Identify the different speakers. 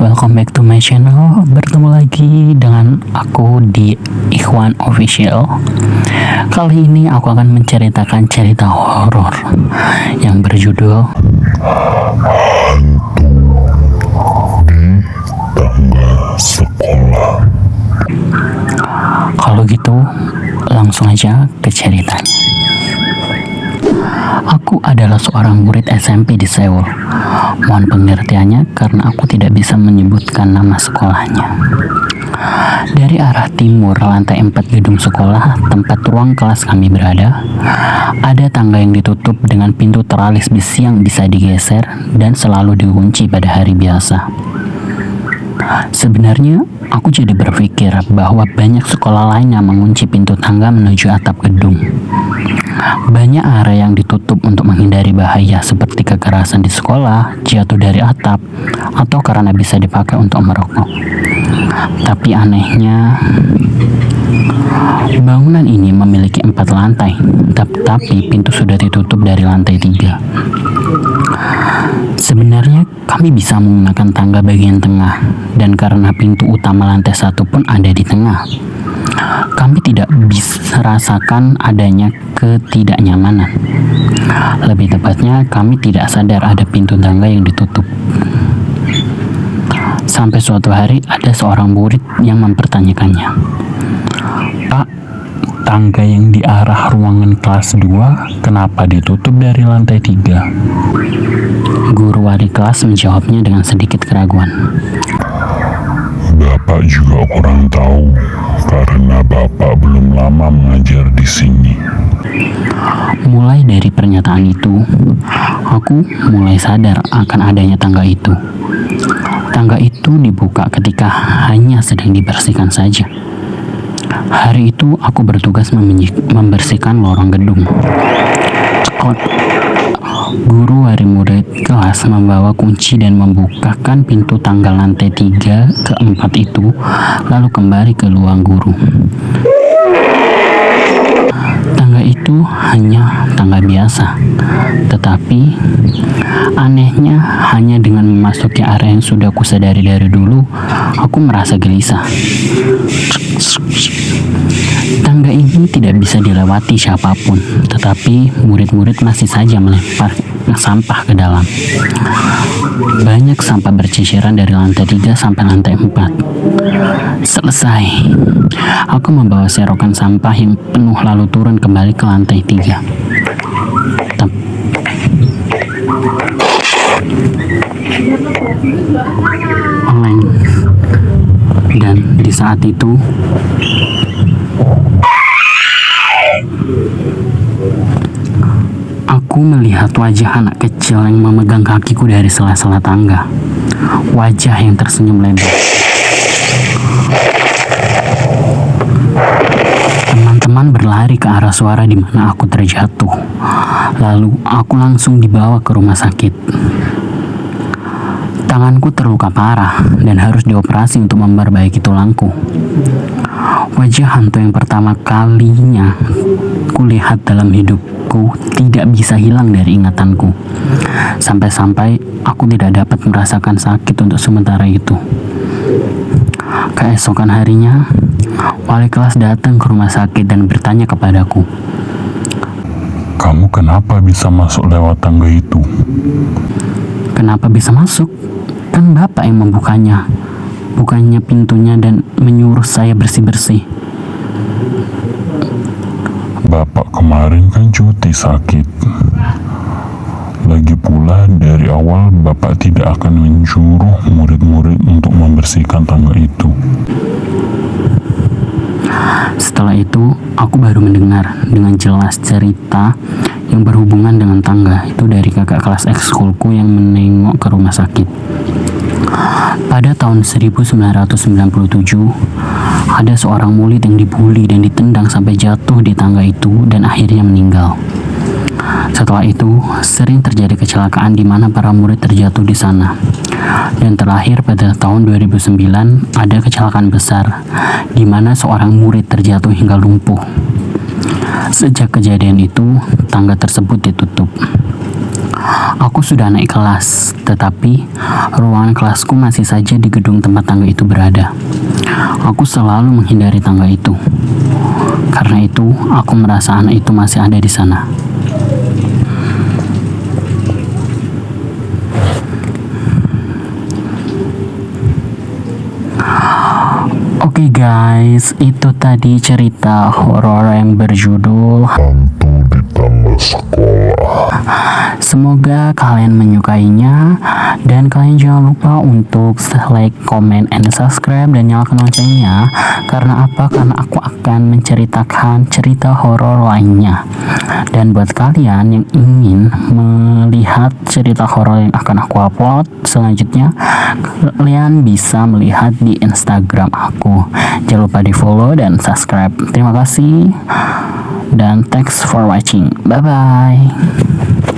Speaker 1: welcome back to my channel. Bertemu lagi dengan aku di Ikhwan Official. Kali ini aku akan menceritakan cerita horor yang berjudul
Speaker 2: Tangga Sekolah.
Speaker 1: Kalau gitu, langsung aja ke ceritanya. Aku adalah seorang murid SMP di Seoul. Mohon pengertiannya karena aku tidak bisa menyebutkan nama sekolahnya. Dari arah timur lantai 4 gedung sekolah tempat ruang kelas kami berada, ada tangga yang ditutup dengan pintu teralis besi yang bisa digeser dan selalu dikunci pada hari biasa. Sebenarnya, aku jadi berpikir bahwa banyak sekolah lain yang mengunci pintu tangga menuju atap gedung. Banyak area yang ditutup untuk menghindari bahaya seperti kekerasan di sekolah, jatuh dari atap, atau karena bisa dipakai untuk merokok. Tapi anehnya, bangunan ini memiliki 4 lantai, tapi pintu sudah ditutup dari lantai 3. Sebenarnya kami bisa menggunakan tangga bagian tengah, dan karena pintu utama lantai 1 pun ada di tengah, kami tidak bisa rasakan adanya ketidaknyamanan. Lebih tepatnya, kami tidak sadar ada pintu tangga yang ditutup. Sampai suatu hari ada seorang murid yang mempertanyakannya, "Pak, tangga yang di arah ruangan kelas 2 kenapa ditutup dari lantai 3?" Guru wali kelas menjawabnya dengan sedikit keraguan.
Speaker 2: Bapak juga kurang tahu karena Bapak belum lama mengajar di sini.
Speaker 1: Mulai dari pernyataan itu, aku mulai sadar akan adanya tangga itu. Tangga itu dibuka ketika hanya sedang dibersihkan saja. Hari itu aku bertugas membersihkan lorong gedung. Cekot. Guru wali murid kelas membawa kunci dan membukakan pintu tangga lantai 3 ke 4 itu, lalu kembali ke ruang guru. Tangga itu hanya tangga biasa, tetapi anehnya hanya dengan memasuki area yang sudah kusadari dari dulu, aku merasa gelisah. Tangga ini tidak bisa dilewati siapapun, tetapi murid-murid masih saja melempar sampah ke dalam. Banyak sampah berceceran dari lantai 3 sampai lantai 4. Selesai, aku membawa serokan sampah yang penuh lalu turun kembali ke lantai 3. Dan di saat itu aku melihat wajah anak kecil yang memegang kakiku dari sela-sela tangga. Wajah yang tersenyum lebar. Teman-teman berlari ke arah suara di mana aku terjatuh. Lalu aku langsung dibawa ke rumah sakit. Tanganku terluka parah dan harus dioperasi untuk memperbaiki tulangku. Wajah hantu yang pertama kalinya kulihat dalam hidupku tidak bisa hilang dari ingatanku. Sampai-sampai aku tidak dapat merasakan sakit untuk sementara itu. Keesokan harinya, wali kelas datang ke rumah sakit dan bertanya kepadaku,
Speaker 2: Kamu kenapa bisa masuk lewat tangga itu?
Speaker 1: "Kenapa bisa masuk? Kan Bapak yang membukanya, bukannya pintunya dan menyuruh saya bersih-bersih."
Speaker 2: Bapak kemarin kan cuti sakit. Lagi pula dari awal Bapak tidak akan menyuruh murid-murid untuk membersihkan tangga itu.
Speaker 1: Setelah itu, aku baru mendengar dengan jelas cerita yang berhubungan dengan tangga itu dari kakak kelas ekskulku yang menengok ke rumah sakit. Pada tahun 1997, ada seorang murid yang dibully dan ditendang sampai jatuh di tangga itu dan akhirnya meninggal. Setelah itu, sering terjadi kecelakaan di mana para murid terjatuh di sana. Dan terakhir pada tahun 2009, ada kecelakaan besar di mana seorang murid terjatuh hingga lumpuh. Sejak kejadian itu, tangga tersebut ditutup. Aku sudah naik kelas, tetapi ruangan kelasku masih saja di gedung tempat tangga itu berada. Aku selalu menghindari tangga itu. Karena itu, aku merasa anak itu masih ada di sana. Oke guys, itu tadi cerita horor yang berjudul
Speaker 2: Hantu di tangga sekolah.
Speaker 1: Semoga kalian menyukainya, dan kalian jangan lupa untuk like, comment, and subscribe, dan nyalakan loncengnya. Karena apa? Karena aku akan menceritakan cerita horor lainnya. Dan buat kalian yang ingin melihat cerita horor yang akan aku upload selanjutnya, kalian bisa melihat di Instagram aku. Jangan lupa di follow dan subscribe. Terima kasih dan thanks for watching. Bye bye.